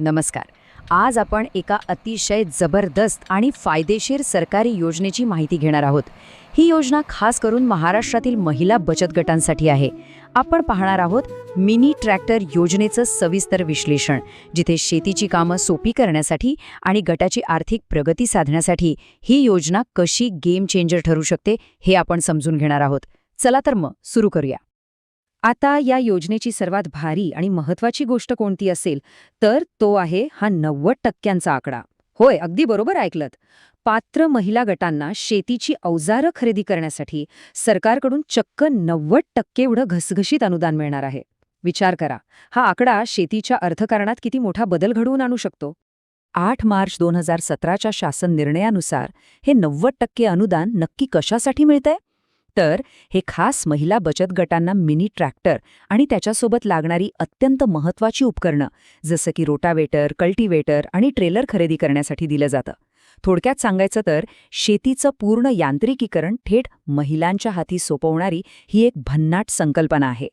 नमस्कार. आज आपण एका अतिशय जबरदस्त आणि फायदेशीर सरकारी योजनेची माहिती घेणार आहोत. ही योजना खास करून महाराष्ट्रातील महिला बचत गटांसाठी आहे. आपण पाहणार आहोत मिनी ट्रॅक्टर योजनेचं सविस्तर विश्लेषण, जिथे शेतीची कामं सोपी करण्यासाठी आणि गटाची आर्थिक प्रगती साधण्यासाठी ही योजना कशी गेम चेंजर ठरू शकते हे आपण समजून घेणार आहोत. चला तर मग सुरू करूया. आता या योजनेची सर्वात भारी आणि महत्त्वाची गोष्ट कोणती असेल तर तो आहे हा 90% आकडा. होय, अगदी बरोबर ऐकलत. पात्र महिला गटांना शेतीची अवजारं खरेदी करण्यासाठी सरकारकडून चक्क 90% एवढं घसघशीत अनुदान मिळणार आहे. विचार करा, हा आकडा शेतीच्या अर्थकारणात किती मोठा बदल घडवून आणू शकतो. 8 मार्च 2017च्या शासन निर्णयानुसार हे 90% अनुदान नक्की कशासाठी मिळतंय? तर हे खास महिला बचत गटांना मिनी ट्रॅक्टर आणि त्याच्यासोबत लागणारी अत्यंत महत्त्वाची उपकरणं जसं की रोटावेटर, कल्टिवेटर आणि ट्रेलर खरेदी करण्यासाठी दिलं जातं. थोडक्यात सांगायचं तर शेतीचं पूर्ण यांत्रिकीकरण थेट महिलांच्या हाती सोपवणारी ही एक भन्नाट संकल्पना आहे.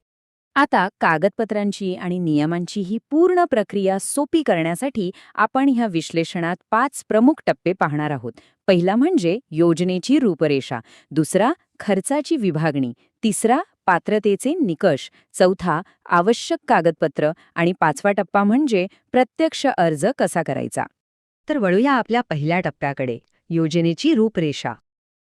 आता कागदपत्रांची आणि नियमांची ही पूर्ण प्रक्रिया सोपी करण्यासाठी आपण ह्या विश्लेषणात 5 प्रमुख टप्पे पाहणार आहोत. पहिला म्हणजे योजनेची रूपरेषा, दुसरा खर्चाची विभागणी, तिसरा पात्रतेचे निकष, चौथा आवश्यक कागदपत्र आणि 5वा टप्पा म्हणजे प्रत्यक्ष अर्ज कसा करायचा. तर वळूया आपल्या पहिल्या टप्प्याकडे, योजनेची रूपरेषा.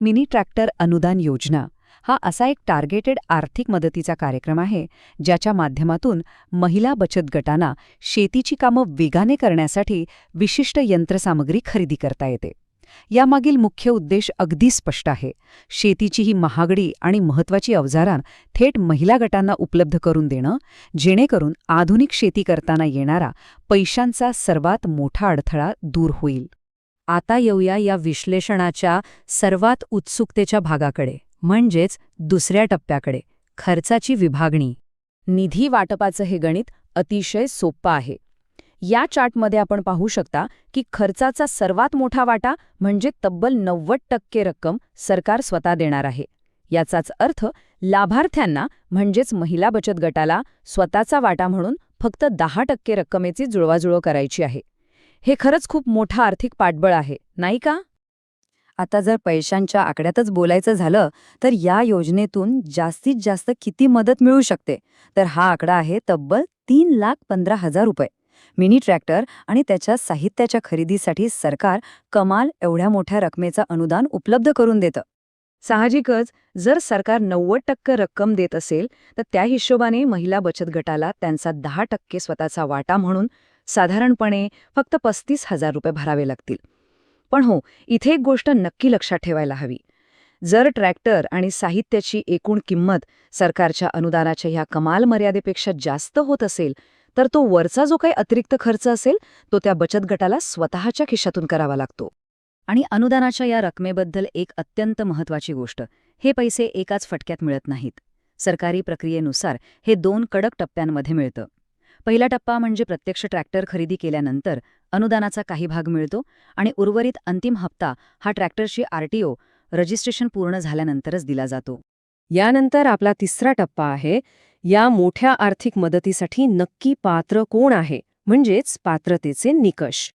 मिनी ट्रॅक्टर अनुदान योजना हा असा एक टार्गेटेड आर्थिक मदतीचा कार्यक्रम आहे ज्याच्या माध्यमातून महिला बचत गटांना शेतीची कामं वेगाने करण्यासाठी विशिष्ट यंत्रसामग्री खरेदी करता येते. यामागील मुख्य उद्देश अगदी स्पष्ट आहे. शेतीची ही महागडी आणि महत्त्वाची अवजारां थेट महिला गटांना उपलब्ध करून देणं, जेणेकरून आधुनिक शेती करताना येणारा पैशांचा सर्वात मोठा अडथळा दूर होईल. आता येऊया या विश्लेषणाच्या सर्वात उत्सुकतेच्या भागाकडे, म्हणजेच दुसऱ्या टप्प्याकडे, खर्चाची विभागणी. निधी वाटपाचं हे गणित अतिशय सोपं आहे. या चार्टमध्ये आपण पाहू शकता की खर्चाचा सर्वात मोठा वाटा म्हणजे तब्बल 90% रक्कम सरकार स्वतः देणार आहे. याचाच अर्थ लाभार्थ्यांना म्हणजेच महिला बचत गटाला स्वतःचा वाटा म्हणून फक्त 10% रक्कमेची जुळवाजुळव करायची आहे. हे खरंच खूप मोठं आर्थिक पाठबळ आहे, नाही का? आता जर पैशांच्या आकड्यातच बोलायचं झालं तर या योजनेतून जास्तीत जास्त किती मदत मिळू शकते, तर हा आकडा आहे तब्बल 3,15,000 रुपये. मिनी ट्रॅक्टर आणि त्याच्या साहित्याच्या खरेदीसाठी सरकार कमाल एवढ्या मोठ्या रकमेचं अनुदान उपलब्ध करून देतं. साहजिकच जर सरकार 90% रक्कम देत असेल तर त्या हिशोबाने महिला बचत गटाला त्यांचा 10% स्वतःचा वाटा म्हणून साधारणपणे फक्त 35,000 रुपये भरावे लागतील. पण हो, इथे एक गोष्ट नक्की लक्षात ठेवायला हवी. जर ट्रॅक्टर आणि साहित्याची एकूण किंमत सरकारच्या अनुदानाच्या ह्या कमाल मर्यादेपेक्षा जास्त होत असेल तर तो वरचा जो काही अतिरिक्त खर्च असेल तो त्या बचत गटाला स्वतःच्या खिशातून करावा लागतो. आणि अनुदानाच्या या रकमेबद्दल एक अत्यंत महत्त्वाची गोष्ट, हे पैसे एकाच फटक्यात मिळत नाहीत. सरकारी प्रक्रियेनुसार हे 2 कडक टप्प्यांमध्ये मिळतं. पहिला टप्पा म्हणजे प्रत्यक्ष ट्रॅक्टर खरेदी केल्यानंतर अनुदानाचा काही भाग मिळतो आणि उर्वरित अंतिम हप्ता हा ट्रॅक्टरची RTO रजिस्ट्रेशन पूर्ण झाल्यानंतरच दिला जातो. यानंतर आपला तिसरा टप्पा आहे. या मोठ्या आर्थिक मदतीसाठी नक्की पात्र कोण आहे, म्हणजेच पात्रतेचे निकष.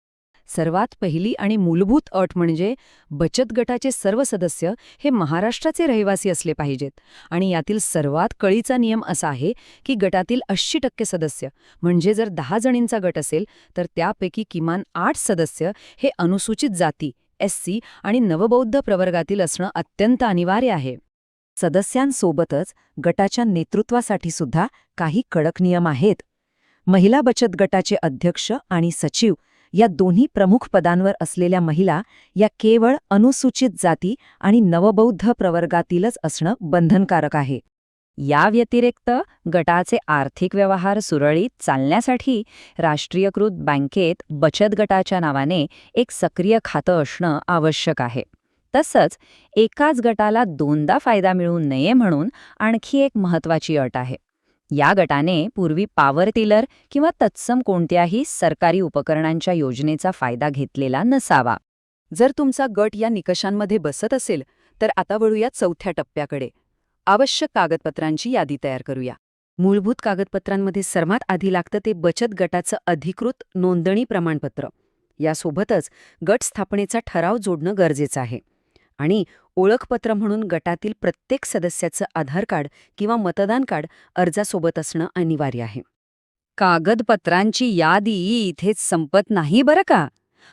सर्वात पहिली आणि मूलभूत अट म्हणजे बचत गटाचे सर्व सदस्य हे महाराष्ट्राचे रहिवासी असले पाहिजेत. आणि यातील सर्वात कळीचा नियम असा आहे की गटातील 80% सदस्य म्हणजे जर 10 जणींचा गट असेल तर त्यापैकी किमान 8 सदस्य हे अनुसूचित जाती SC आणि नवबौद्ध प्रवर्गातील असणं अत्यंत अनिवार्य आहे. सदस्यांसोबतच गटाच्या नेतृत्वासाठी सुद्धा काही कडक नियम आहेत. महिला बचत गटाचे अध्यक्ष आणि सचिव या दोन्ही प्रमुख पदांवर असलेल्या महिला या केवळ अनुसूचित जाती आणि नवबौद्ध प्रवर्गातीलच असणं बंधनकारक आहे. या व्यतिरिक्त गटाचे आर्थिक व्यवहार सुरळीत चालण्यासाठी राष्ट्रीयकृत बँकेत बचत गटाच्या नावाने एक सक्रिय खातं असणं आवश्यक आहे. तसंच एकाच गटाला 2दा फायदा मिळू नये म्हणून आणखी एक महत्त्वाची अट आहे. या गटाने पूर्वी पॉवर टिलर किंवा तत्सम कोणत्याही सरकारी उपकरणांच्या योजनेचा फायदा घेतलेला नसावा. जर तुमचा गट या निकषांमध्ये बसत असेल तर आता वळूया चौथ्या टप्प्याकडे. आवश्यक कागदपत्रांची यादी तयार करूया. मूलभूत कागदपत्रांमध्ये सर्वात आधी लागतं ते बचत गटाचं अधिकृत नोंदणी प्रमाणपत्र. यासोबतच गट स्थापनेचा ठराव जोडणं गरजेचं आहे. आणि ओळखपत्र म्हणून गटातील प्रत्येक सदस्याचं आधार कार्ड किंवा मतदान कार्ड अर्जासोबत असणं अनिवार्य आहे. कागदपत्रांची यादी इथेच संपत नाही बरं का.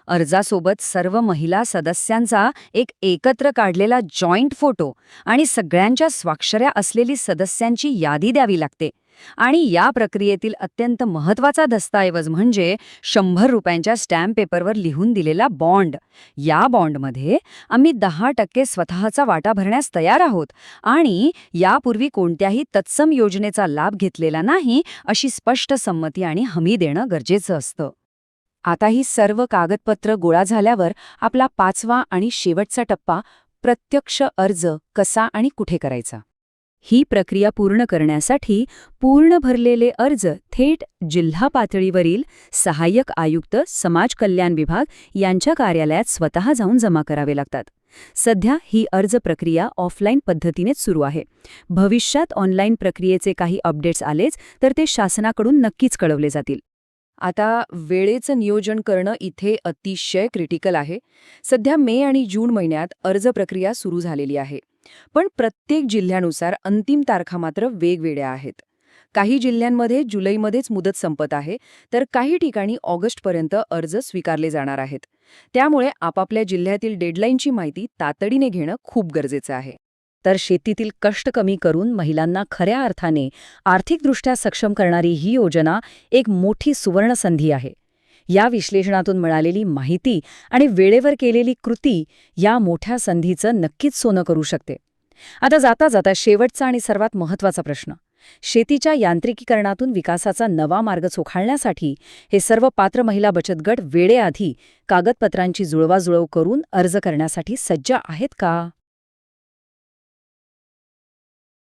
अर्जासोबत सर्व महिला सदस्यांचा एक एकत्र काढलेला जॉईंट फोटो आणि सगळ्यांच्या स्वाक्षऱ्या असलेली सदस्यांची यादी द्यावी लागते. आणि या प्रक्रियेतील अत्यंत महत्त्वाचा दस्तऐवज म्हणजे 100 रुपयांच्या स्टॅम्प पेपरवर लिहून दिलेला बॉन्ड. या बॉन्डमध्ये आम्ही 10% स्वतःचा वाटा भरण्यास तयार आहोत आणि यापूर्वी कोणत्याही तत्सम योजनेचा लाभ घेतलेला नाही अशी स्पष्ट संमती आणि हमी देणं गरजेचं असतं. आता ही सर्व कागदपत्र गोळा झाल्यावर आपला 5वा आणि शेवटचा टप्पा, प्रत्यक्ष अर्ज कसा आणि कुठे करायचा. ही प्रक्रिया पूर्ण करण्यासाठी पूर्ण भरलेले अर्ज थेट जिल्हा पातळीवरील सहाय्यक आयुक्त, समाज कल्याण विभाग यांच्या कार्यालयात स्वतः जाऊन जमा करावे लागतात. सध्या ही अर्ज प्रक्रिया ऑफलाईन पद्धतीनेच सुरू आहे. भविष्यात ऑनलाईन प्रक्रियेचे काही अपडेट्स आलेच तर ते शासनाकडून नक्कीच कळवले जातील. आता वेळेचं नियोजन करणं इथे अतिशय क्रिटिकल आहे. सध्या मे आणि जून महिन्यात अर्ज प्रक्रिया सुरू झालेली आहे. पण प्रत्येक जिल्ह्यानुसार अंतिम तारखा मात्र वेगवेगळ्या आहेत. काही जिल्ह्यांमध्ये जुलैमध्येच मुदत संपत आहे, तर काही ठिकाणी ऑगस्टपर्यंत अर्ज स्वीकारले जाणार आहेत. त्यामुळे आपापल्या जिल्ह्यातील डेडलाईनची माहिती तातडीने घेणं खूप गरजेचं आहे. तर शेतीतील कष्ट कमी करून महिलांना खऱ्या अर्थाने आर्थिकदृष्ट्या सक्षम करणारी ही योजना एक मोठी सुवर्णसंधी आहे. या विश्लेषणातून मिळालेली माहिती आणि वेळेवर केलेली कृती या मोठ्या संधीचं नक्कीच सोनं करू शकते. आता जाता जाता शेवटचा आणि सर्वात महत्त्वाचा प्रश्न, शेतीच्या यांत्रिकीकरणातून विकासाचा नवा मार्ग चोखाळण्यासाठी हे सर्व पात्र महिला बचत गट वेळेआधी कागदपत्रांची जुळवाजुळव करून अर्ज करण्यासाठी सज्ज आहेत का?